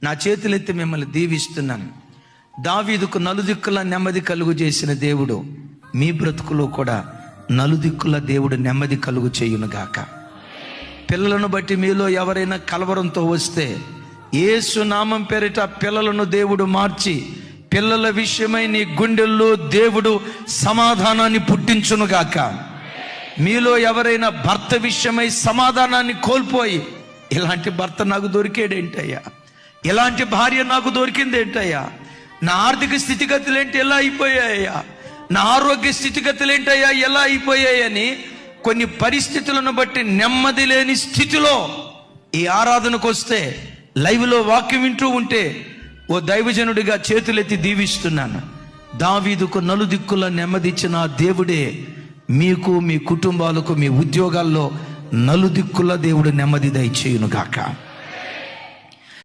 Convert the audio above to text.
నా చేతులెత్తి మిమ్మల్ని దీవిస్తున్నాను. దావీదుకు నలుదిక్కుల నెమ్మది కలుగు చేసిన దేవుడు మీ బ్రతుకులో కూడా నలుదిక్కుల దేవుడు నెమ్మది కలుగు చేయునుగాక. పిల్లలను బట్టి మీలో ఎవరైనా కలవరంతో వస్తే యేసు నామం పేరిట పిల్లలను దేవుడు మార్చి పిల్లల విషయమై నీ గుండెల్లో దేవుడు సమాధానాన్ని పుట్టించునుగాక. మీలో ఎవరైనా భర్త విషయమై సమాధానాన్ని కోల్పోయి ఇలాంటి భర్త నాకు దొరికేడేంటయ్యా, ఇలాంటి భార్య నాకు దొరికిందేంటయ్యా, నా ఆర్థిక స్థితిగతులేంటి ఎలా అయిపోయాయ్యా, నా ఆరోగ్య స్థితిగతులేంటయ్యా ఎలా అయిపోయాయని కొన్ని పరిస్థితులను బట్టి నెమ్మది లేని స్థితిలో ఈ ఆరాధనకు వస్తే లైవ్లో వాక్యం వింటూ ఉంటే ఓ దైవజనుడిగా చేతులెత్తి దీవిస్తున్నాను. దావీదుకు నలుదిక్కుల నెమ్మదిచ్చిన దేవుడే మీకు, మీ కుటుంబాలకు, మీ ఉద్యోగాల్లో నలుదిక్కుల దేవుడు నెమ్మది దయచేయునుగాక.